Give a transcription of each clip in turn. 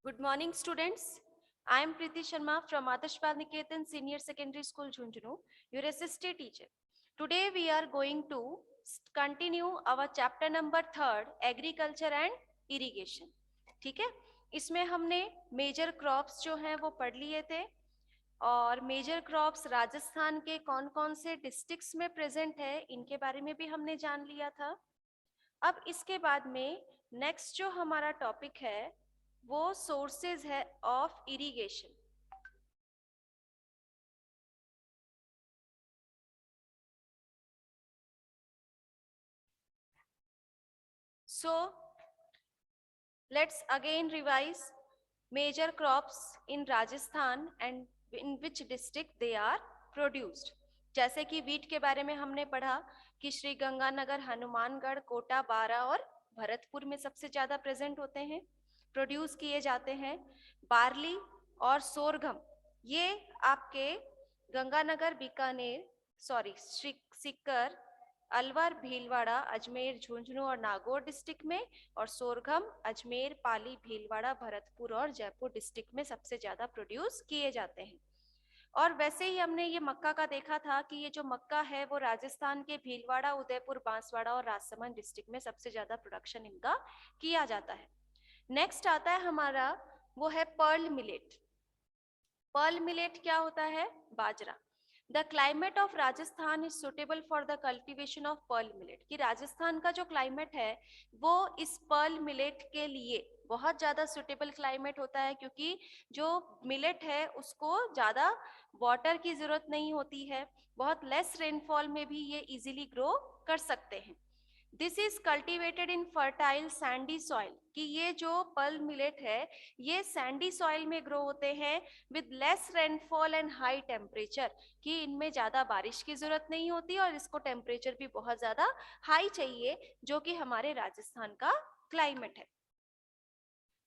Good morning, students. I am Preeti Sharma from Adarsh Niketan Senior Secondary School, Jhunjhunu, your assistant teacher. Today we are going to continue our chapter number 3, Agriculture and Irrigation. ठीक है, इसमें हमने major crops जो हैं वो पढ़ लिए थे और मेजर क्रॉप्स राजस्थान के कौन कौन से डिस्ट्रिक्ट्स में प्रेजेंट है इनके बारे में भी हमने जान लिया था। अब इसके बाद में नेक्स्ट जो हमारा टॉपिक है वो सोर्सेज है of irrigation. So let's again revise major crops in Rajasthan and in which district they are produced. जैसे कि वीट के बारे में हमने पढ़ा कि श्री गंगानगर, हनुमानगढ़, कोटा, बारा और भरतपुर में सबसे ज्यादा प्रेजेंट होते हैं, प्रोड्यूस किए जाते हैं। बार्ली और सोरगम ये आपके गंगानगर, बीकानेर, सीकर, अलवर, भीलवाड़ा, अजमेर, झुंझुनू और नागौर डिस्ट्रिक्ट में, और सोरगम अजमेर, पाली, भीलवाड़ा, भरतपुर और जयपुर डिस्ट्रिक्ट में सबसे ज्यादा प्रोड्यूस किए जाते हैं। और वैसे ही हमने ये मक्का का देखा था कि ये जो मक्का है वो राजस्थान के भीलवाड़ा, उदयपुर, बांसवाड़ा और राजसमंद डिस्ट्रिक्ट में सबसे ज्यादा प्रोडक्शन इनका किया जाता है। नेक्स्ट आता है हमारा, वो है पर्ल मिलेट। पर्ल मिलेट क्या होता है? बाजरा। The climate of Rajasthan is suitable for the cultivation of pearl millet. कि राजस्थान का जो क्लाइमेट है वो इस पर्ल मिलेट के लिए बहुत ज्यादा सुटेबल क्लाइमेट होता है, क्योंकि जो मिलेट है उसको ज्यादा वाटर की जरूरत नहीं होती है, बहुत लेस रेनफॉल में भी ये इजीली ग्रो कर सकते हैं। This is cultivated in fertile Sandy soil. कि ये जो पर्ल मिलेट है ये सैंडी सॉइल में ग्रो होते हैं with less rainfall and high temperature. कि इनमें ज्यादा बारिश की जरूरत नहीं होती और इसको टेम्परेचर भी बहुत ज्यादा हाई चाहिए, जो कि हमारे राजस्थान का क्लाइमेट है।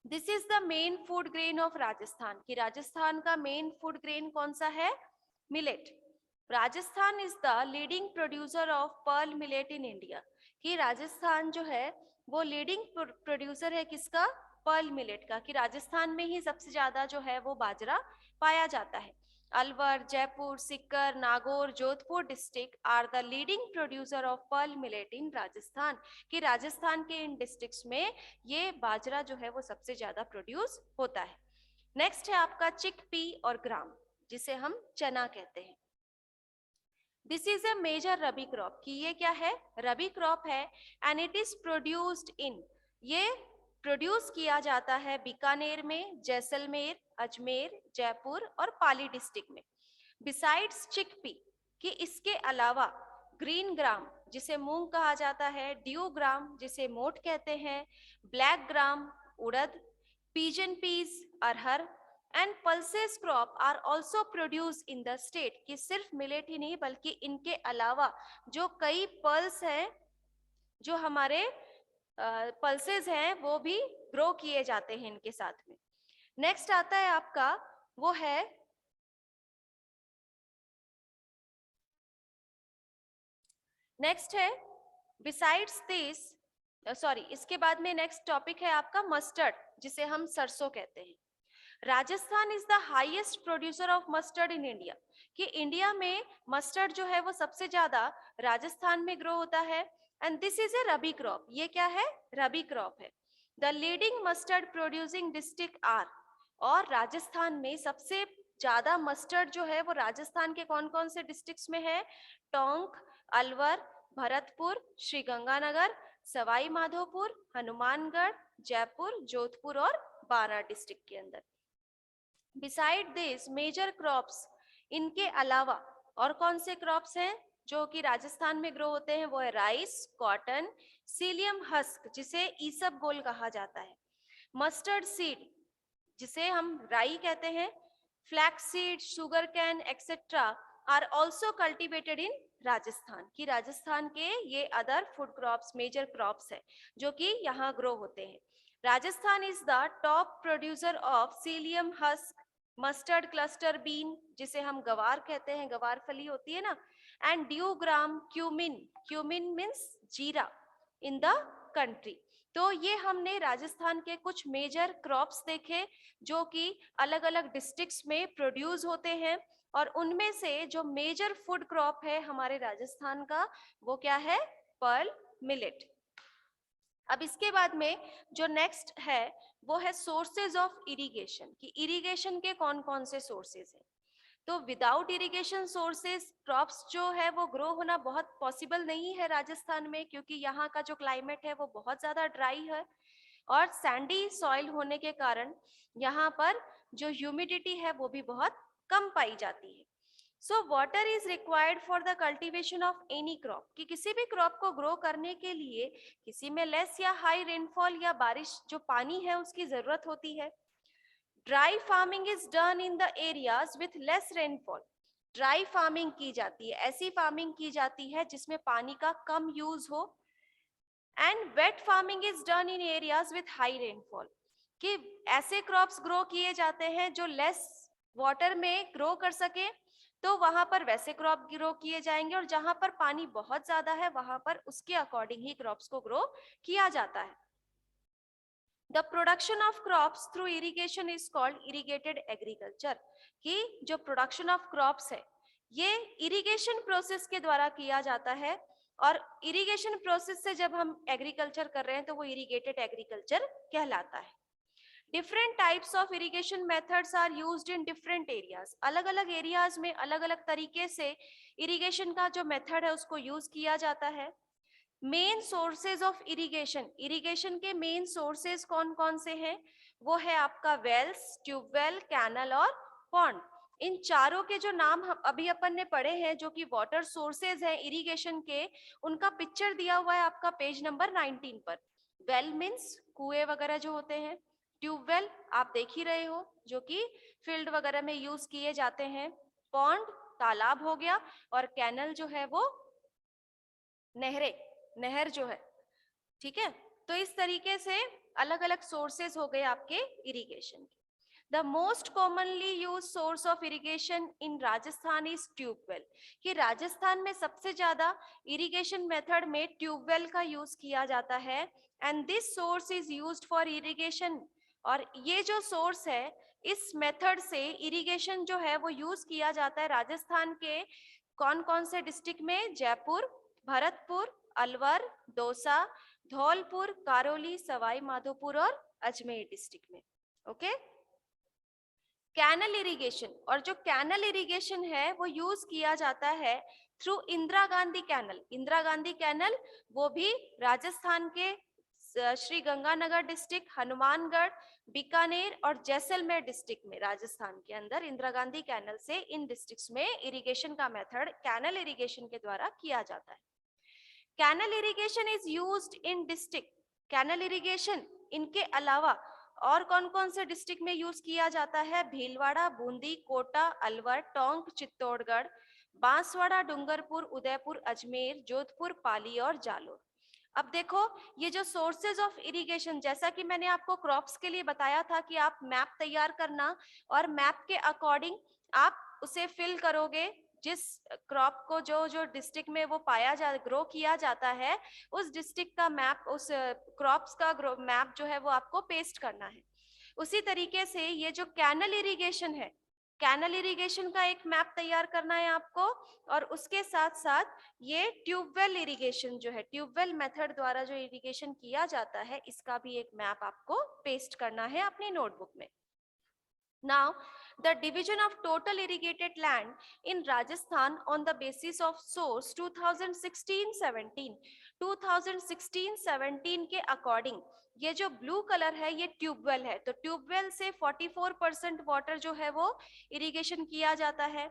This is the main food grain of Rajasthan. कि राजस्थान का मेन फूड ग्रेन कौन सा है? Millet. Rajasthan is the leading producer of pearl millet in India. कि राजस्थान जो है वो लीडिंग प्रोड्यूसर है किसका? पर्ल मिलेट का। कि राजस्थान में ही सबसे ज्यादा जो है वो बाजरा पाया जाता है। Alwar, Jaipur, Sikar, Nagaur, Jodhpur district are the leading producer of pearl millet in Rajasthan. कि राजस्थान के इन डिस्ट्रिक्ट्स में ये बाजरा जो है वो सबसे ज्यादा प्रोड्यूस होता है। नेक्स्ट है आपका चिकपी और ग्राम, जिसे हम चना कहते हैं। This is a major rabi crop. कि ये क्या है? रबी क्रॉप है and it is produced in, ये प्रोड्यूस किया जाता है बीकानेर में, जैसलमेर, अजमेर, जयपुर और पाली डिस्ट्रिक्ट में। बिसाइड्स चिकपी, कि इसके अलावा ग्रीन ग्राम जिसे मूंग कहा जाता है, ड्यू ग्राम जिसे मोट कहते हैं, ब्लैक ग्राम उड़द, पिजन पीस अरहर and pulses crop are also produce in the state. कि सिर्फ मिलेट ही नहीं बल्कि इनके अलावा जो कई पल्स हैं, जो हमारे पल्सेस हैं, वो भी ग्रो किए जाते हैं इनके साथ में। नेक्स्ट आता है आपका, वो है नेक्स्ट है बिसाइड्स दिस, इसके बाद में नेक्स्ट टॉपिक है आपका मस्टर्ड, जिसे हम सरसों कहते हैं। Rajasthan is the highest producer of mustard in India. कि इंडिया में मस्टर्ड जो है वो सबसे ज्यादा राजस्थान में ग्रो होता है and this is a rabi crop. ये क्या है? रबी क्रॉप है। The leading mustard producing district are, और राजस्थान में सबसे ज्यादा मस्टर्ड जो है वो राजस्थान के कौन कौन से डिस्ट्रिक्ट्स में है? टोंक, अलवर, भरतपुर, श्री गंगानगर, सवाई माधोपुर, हनुमानगढ़, जयपुर, जोधपुर और बारा डिस्ट्रिक्ट के अंदर। बिसाइड दिस मेजर क्रॉप्स, इनके अलावा और कौन से क्रॉप्स हैं जो कि राजस्थान में ग्रो होते हैं? वो है राइस, कॉटन, सीलियम हस्क जिसे ईसबगोल कहा जाता है, मस्टर्ड सीड जिसे हम राई कहते हैं, flax seed, sugar cane etcetera are also cultivated in Rajasthan. की राजस्थान के ये other food crops major crops है जो कि यहाँ ग्रो होते हैं। Rajasthan is the top producer of psyllium husk, mustard cluster bean जिसे हम गवार कहते हैं, गवार फली होती है ना, and due gram, cumin, cumin means जीरा इन द कंट्री। तो ये हमने राजस्थान के कुछ मेजर क्रॉप्स देखे जो कि अलग अलग डिस्ट्रिक्ट्स में प्रोड्यूस होते हैं, और उनमें से जो मेजर फूड क्रॉप है हमारे राजस्थान का वो क्या है, पर्ल मिलेट। अब इसके बाद में जो नेक्स्ट है वो है सोर्सेज ऑफ इरिगेशन, कि इरिगेशन के कौन कौन से सोर्सेज हैं। तो विदाउट इरिगेशन सोर्सेज क्रॉप्स जो है वो ग्रो होना बहुत पॉसिबल नहीं है राजस्थान में, क्योंकि यहाँ का जो क्लाइमेट है वो बहुत ज्यादा ड्राई है और सैंडी सॉइल होने के कारण यहाँ पर जो ह्यूमिडिटी है वो भी बहुत कम पाई जाती है। So water is required for the cultivation of any crop, कि किसी भी क्रॉप को ग्रो करने के लिए किसी में लेस या हाई रेनफॉल या बारिश जो पानी है उसकी जरूरत होती है। Dry farming is done in the areas with less rainfall, dry farming की जाती है, ऐसी फार्मिंग की जाती है जिसमें पानी का कम यूज हो। And wet farming is done in areas with high rainfall, कि ऐसे क्रॉप्स ग्रो किए जाते हैं जो लेस वाटर में ग्रो कर सके, तो वहां पर वैसे क्रॉप ग्रो किए जाएंगे, और जहां पर पानी बहुत ज्यादा है वहां पर उसके अकॉर्डिंग ही क्रॉप्स को ग्रो किया जाता है। The production of crops through irrigation is called irrigated agriculture, कि जो प्रोडक्शन ऑफ क्रॉप्स है ये इरिगेशन प्रोसेस के द्वारा किया जाता है, और इरिगेशन प्रोसेस से जब हम एग्रीकल्चर कर रहे हैं तो वो इरिगेटेड एग्रीकल्चर कहलाता है। Different types of irrigation methods are used in different areas, अलग अलग एरियाज में अलग अलग तरीके से इरिगेशन का जो मेथड है उसको यूज किया जाता है। Main sources of irrigation, irrigation के मेन सोर्सेज कौन कौन से हैं, वो है आपका वेल्स, ट्यूबवेल, कैनल और पॉन्ड। इन चारों के जो नाम हम अभी अपन ने पढ़े हैं जो कि वाटर सोर्सेज हैं इरिगेशन के, उनका पिक्चर दिया हुआ है आपका पेज नंबर 19 पर। वेल मीन्स कुएं वगैरह जो होते हैं, ट्यूबवेल आप देख ही रहे हो जो कि फील्ड वगैरह में यूज किए जाते हैं, पॉन्ड तालाब हो गया, और कैनल जो है वो नहर जो है, ठीक है। तो इस तरीके से अलग अलग सोर्सेज हो गए आपके इरिगेशन के। The most commonly use source of irrigation in Rajasthan is tubewell, कि राजस्थान में सबसे ज्यादा इरिगेशन मेथड में ट्यूबवेल का यूज किया जाता है। And this source is used for irrigation, और ये जो सोर्स है इस मेथड से इरिगेशन जो है वो यूज किया जाता है राजस्थान के कौन कौन से डिस्ट्रिक्ट में, जयपुर, भरतपुर, अलवर, दौसा, धौलपुर, करौली, सवाई माधोपुर और अजमेर डिस्ट्रिक्ट में। ओके। कैनल इरिगेशन, और जो कैनल इरिगेशन है वो यूज किया जाता है through Indira Gandhi canal. Indira Gandhi canal वो भी राजस्थान के श्री गंगानगर डिस्ट्रिक्ट, हनुमानगढ़, बीकानेर और जैसलमेर डिस्ट्रिक्ट में राजस्थान के अंदर इंदिरा गांधी कैनल से इन डिस्ट्रिक्ट्स में इरिगेशन का मेथड कैनल इरिगेशन के द्वारा किया जाता है। Canal irrigation is used in district, canal irrigation इनके अलावा और कौन कौन से डिस्ट्रिक्ट में यूज किया जाता है, भीलवाड़ा, बूंदी, कोटा, अलवर, टोंक, चित्तौड़गढ़, बांसवाड़ा, डूंगरपुर, उदयपुर, अजमेर, जोधपुर, पाली और जालोर। अब देखो ये जो सोर्सेज ऑफ इरिगेशन, जैसा कि मैंने आपको क्रॉप्स के लिए बताया था कि आप मैप तैयार करना और मैप के अकॉर्डिंग आप उसे फिल करोगे, जिस क्रॉप को जो जो डिस्ट्रिक्ट में वो ग्रो किया जाता है उस डिस्ट्रिक्ट का मैप, उस क्रॉप्स का मैप जो है वो आपको पेस्ट करना है। उसी तरीके से ये जो कैनल इरिगेशन है, कैनल इरिगेशन का एक मैप तैयार करना है आपको, और उसके साथ साथ ये ट्यूबवेल इरिगेशन जो है, ट्यूबवेल मेथड द्वारा जो इरिगेशन किया जाता है इसका भी एक मैप आपको पेस्ट करना है अपनी नोटबुक में। Now, the division of total irrigated land in Rajasthan on the basis of source 2016-17, 2016-17 के अकॉर्डिंग ये जो ब्लू कलर है ये ट्यूबवेल है, तो ट्यूबवेल से 44% वाटर जो है वो इरिगेशन किया जाता है,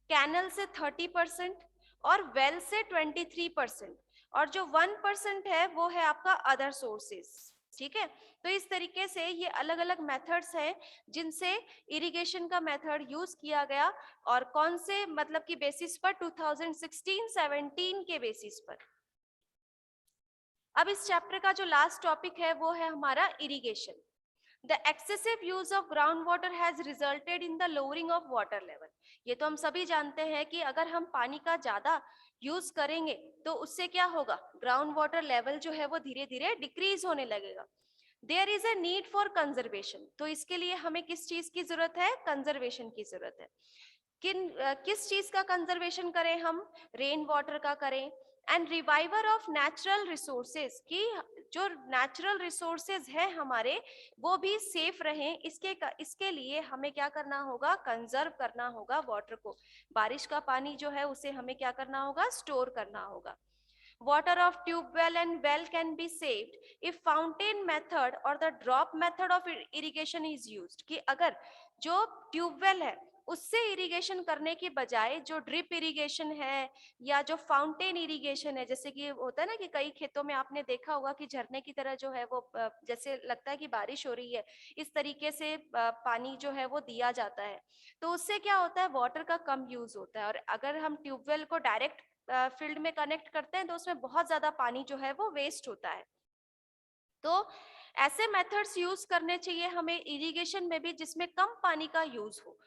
कैनल से 30% और वेल से 23%, और जो 1% है वो है आपका अदर सोर्सेस। ठीक है, तो इस तरीके से ये अलग अलग मेथड्स हैं जिनसे इरिगेशन का मेथड यूज किया गया, और कौन से मतलब की बेसिस पर, 2016-17 के बेसिस पर। अब इस चैप्टर का जो लास्ट टॉपिक है वो है हमारा irrigation. The excessive use of groundwater has resulted in the lowering of water level. ये तो हम सभी जानते हैं कि अगर हम पानी का ज्यादा यूज करेंगे तो उससे क्या होगा, ग्राउंड वाटर लेवल जो है वो धीरे धीरे डिक्रीज होने लगेगा. There is a need for conservation. तो इसके लिए हमें किस चीज की जरूरत है, कंजर्वेशन की जरूरत है. किस चीज का कंजर्वेशन करें हम, रेन वाटर का करें. And reviver of natural resources, की जो नेचुरल रिसोर्सेज है हमारे वो भी सेफ रहें, इसके लिए हमें क्या करना होगा, कंजर्व करना होगा वाटर को. बारिश का पानी जो है उसे हमें क्या करना होगा, स्टोर करना होगा. Water of tube well and well can be saved if fountain method or the drop method of irrigation is used. कि अगर जो ट्यूबवेल है उससे इरिगेशन करने की बजाय जो ड्रिप इरिगेशन है या जो फाउंटेन इरिगेशन है, जैसे कि होता है ना कि कई खेतों में आपने देखा होगा कि झरने की तरह जो है वो जैसे लगता है कि बारिश हो रही है, इस तरीके से पानी जो है वो दिया जाता है. तो उससे क्या होता है, वाटर का कम यूज होता है. और अगर हम ट्यूबवेल को डायरेक्ट फील्ड में कनेक्ट करते हैं तो उसमें बहुत ज्यादा पानी जो है वो वेस्ट होता है. तो ऐसे मेथड्स यूज करने चाहिए हमें इरिगेशन में भी जिसमें कम पानी का यूज हो.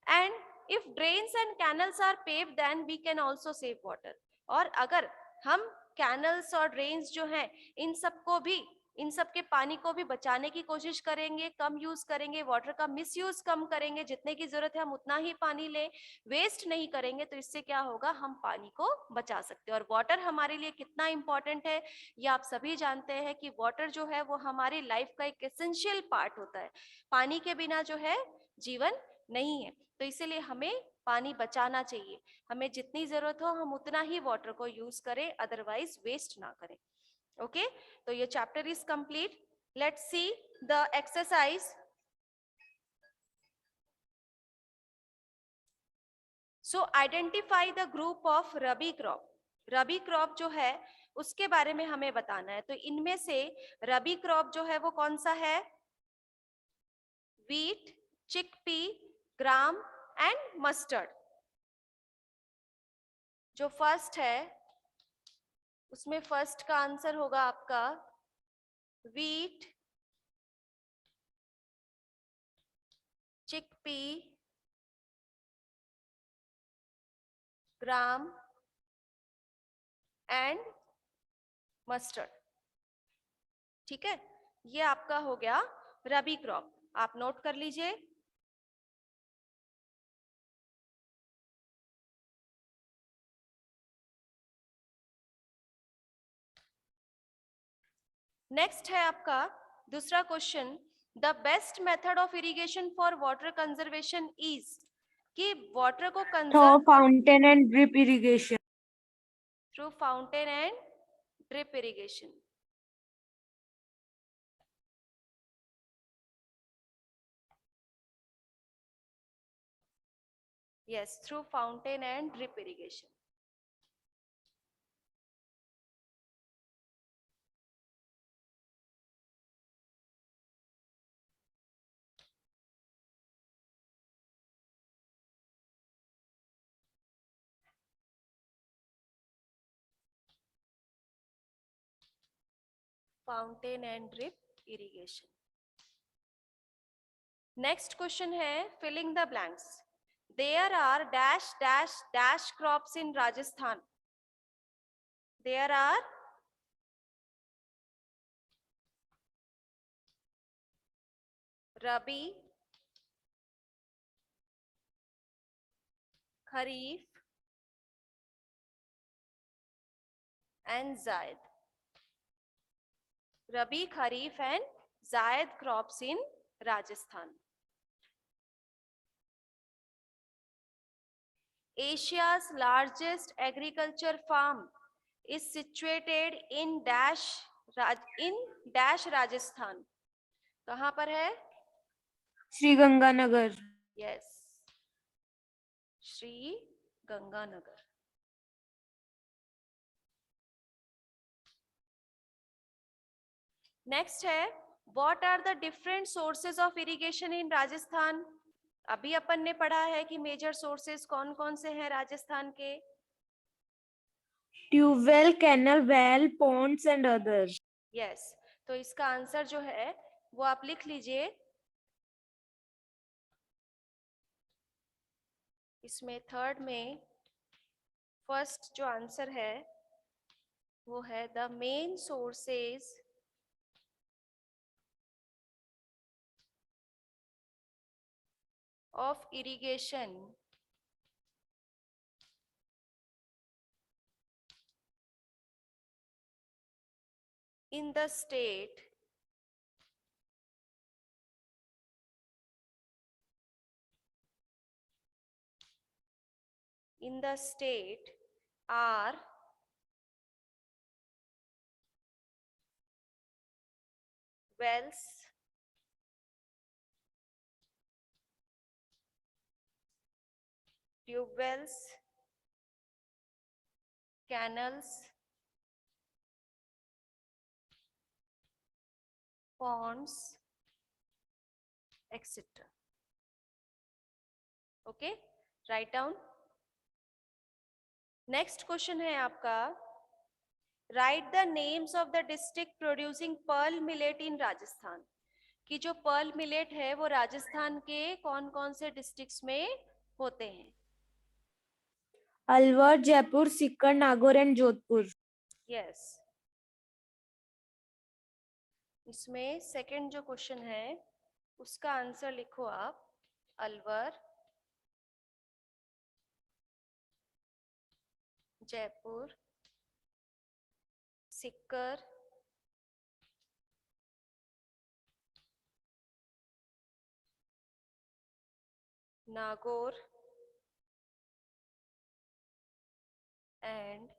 And if drains and canals are paved then we can also save water. और अगर हम कैनल्स और ड्रेन्स जो हैं इन सब के पानी को भी बचाने की कोशिश करेंगे, कम यूज करेंगे, वाटर का मिसयूज कम करेंगे, जितने की जरूरत है हम उतना ही पानी लें, वेस्ट नहीं करेंगे, तो इससे क्या होगा, हम पानी को बचा सकते हैं. और वाटर हमारे लिए कितना इंपॉर्टेंट है ये आप सभी जानते हैं कि वाटर जो है वो हमारी लाइफ का एक एसेंशियल पार्ट होता है. पानी के बिना जो है जीवन नहीं है. तो इसीलिए हमें पानी बचाना चाहिए. हमें जितनी जरूरत हो हम उतना ही वाटर को यूज करें, अदरवाइज वेस्ट ना करें. ओके, तो ये chapter is complete. Let's see the exercise. So identify the group of rabi crop. Rabi crop जो है उसके बारे में हमें बताना है. तो इनमें से रबी क्रॉप जो है वो कौन सा है, wheat, chickpea, gram and mustard. जो फर्स्ट है उसमें फर्स्ट का आंसर होगा आपका wheat, chickpea, gram and mustard. ठीक है, ये आपका हो गया रबी क्रॉप. आप नोट कर लीजिए. नेक्स्ट है आपका दूसरा question. The best method of irrigation for water conservation is, कि वाटर को conserve fountain and drip irrigation. Through fountain and drip irrigation. yes, through fountain and drip irrigation. Fountain and drip irrigation. Next question है filling the blanks. There are dash dash dash crops in Rajasthan. There are rabi, kharif and zaid. Rabi, kharif and zaid crops in Rajasthan. Asia's largest agriculture farm is situated in dash Rajasthan. कहाँ पर है, Shri Ganganagar. Yes, Shri Ganganagar. Next है what are the different sources of irrigation in Rajasthan. अभी अपन ने पढ़ा है कि मेजर सोर्सेज कौन कौन से हैं राजस्थान के, tubewell, canal, well, ponds and others. Yes. तो इसका आंसर जो है वो आप लिख लीजिए। इसमें थर्ड में फर्स्ट जो आंसर है वो है the main sources of irrigation in the state are wells, tube wells, canals, ponds, etc. Okay, write down. Next question है आपका, write the names of the district producing pearl millet in Rajasthan. कि जो pearl millet है वो राजस्थान के कौन कौन से डिस्ट्रिक्ट्स में होते हैं? अलवर, जयपुर, सीकर, नागौर एंड जोधपुर। यस। इसमें सेकंड जो क्वेश्चन है उसका आंसर लिखो आप, Alwar, Jaipur, Sikar, Nagaur and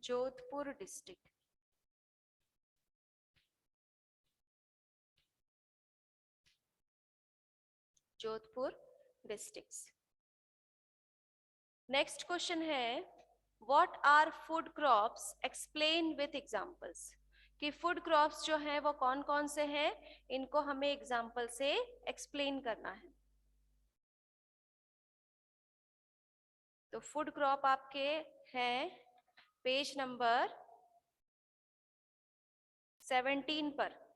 Jodhpur district. Jodhpur districts. Next question है, what are food crops, explain with examples. कि फूड क्रॉप्स जो हैं वो कौन कौन से हैं, इनको हमें एग्जांपल से एक्सप्लेन करना है। तो फूड क्रॉप आपके हैं पेज नंबर 17 पर।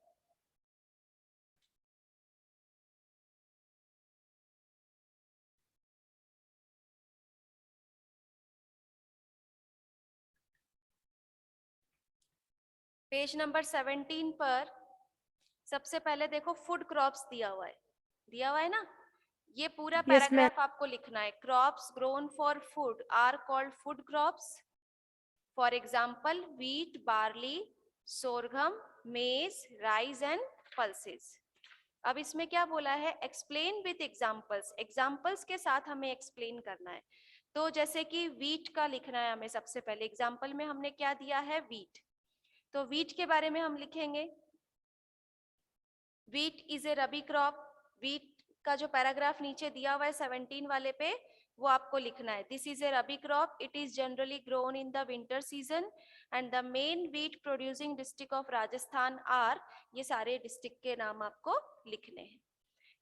पेज नंबर 17 पर सबसे पहले देखो फूड क्रॉप्स दिया हुआ है ना। ये पूरा यस मैम। पैराग्राफ आपको लिखना है। Crops grown for food are called food crops. For example wheat, barley, sorghum, maize, rice and pulses। अब इसमें क्या बोला है, एक्सप्लेन विथ एग्जाम्पल्स। एग्जाम्पल्स के साथ हमें एक्सप्लेन करना है। तो जैसे कि वीट का लिखना है हमें। सबसे पहले एग्जाम्पल में हमने क्या दिया है, वीट। तो वीट के बारे में हम लिखेंगे, wheat is a rabi crop. Wheat का जो पैराग्राफ नीचे दिया हुआ है 17 वाले पे, वो आपको लिखना है। This is a rabi crop, it is generally grown in the winter season and the main wheat producing district of Rajasthan are. ये सारे डिस्ट्रिक्ट के नाम आपको लिखने हैं।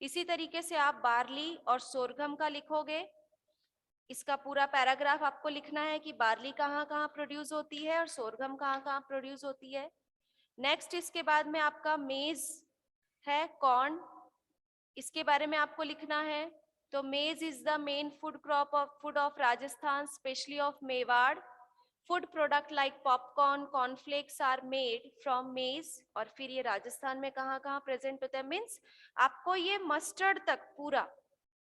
इसी तरीके से आप बार्ली और सोरगम का लिखोगे। इसका पूरा पैराग्राफ आपको लिखना है कि बार्ली कहाँ कहाँ प्रोड्यूस होती है और सोरगम कहाँ कहाँ प्रोड्यूस होती है। नेक्स्ट इसके बाद में आपका मेज है, कॉर्न, इसके बारे में आपको लिखना है। तो maize is the main food of Rajasthan, specially of Mewar. Food product like popcorn, cornflakes are made from maize. और फिर ये राजस्थान में कहाँ कहाँ प्रेजेंट होता है, मीन्स आपको ये मस्टर्ड तक पूरा,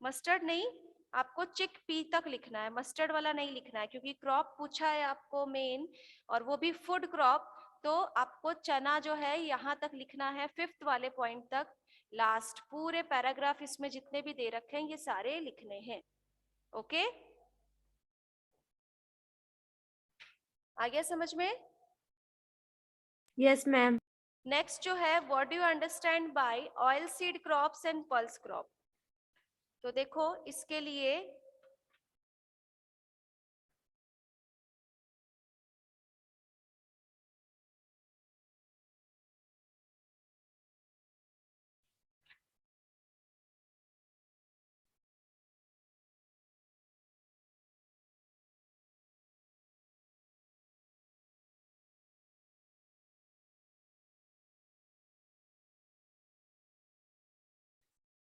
मस्टर्ड नहीं, आपको चिक पी तक लिखना है, मस्टर्ड वाला नहीं लिखना है, क्योंकि क्रॉप पूछा है आपको मेन, और वो भी फूड क्रॉप। तो आपको चना जो है यहाँ तक लिखना है, 5th वाले पॉइंट तक। लास्ट पूरे पैराग्राफ इसमें जितने भी दे रखे हैं ये सारे लिखने हैं। ओके, आ गया समझ में? Yes ma'am. नेक्स्ट जो है, what do you understand by oil seed crops and pulse crop. तो देखो इसके लिए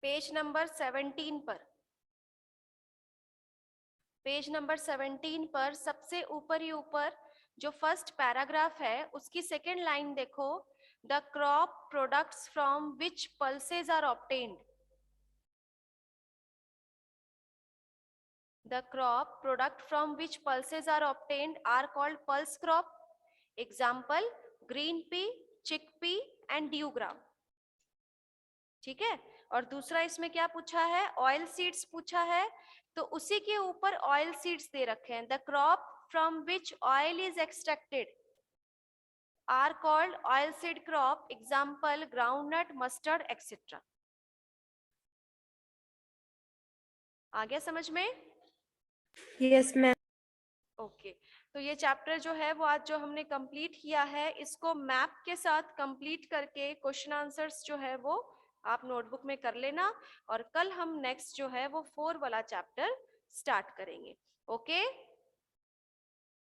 पेज नंबर 17 पर, पेज नंबर 17 पर सबसे ऊपर ही ऊपर जो फर्स्ट पैराग्राफ है उसकी सेकेंड लाइन देखो, the crop products from which pulses are obtained. The crop product from which pulses are obtained are called pulse crop. Example, green pea, chickpea and dewgram. ठीक है, और दूसरा इसमें क्या पूछा है, ऑयल सीड्स पूछा है, तो उसी के ऊपर ऑयल सीड्स दे रखे हैं। The crop from which oil is extracted are called oil seed crop. Example, groundnut, mustard etcetera. आ गया समझ में? Yes ma'am. ओके, तो ये चैप्टर जो है वो आज जो हमने कंप्लीट किया है, इसको मैप के साथ कंप्लीट करके क्वेश्चन आंसर्स जो है वो आप नोटबुक में कर लेना, और कल हम नेक्स्ट जो है वो 4 वाला चैप्टर स्टार्ट करेंगे। ओके।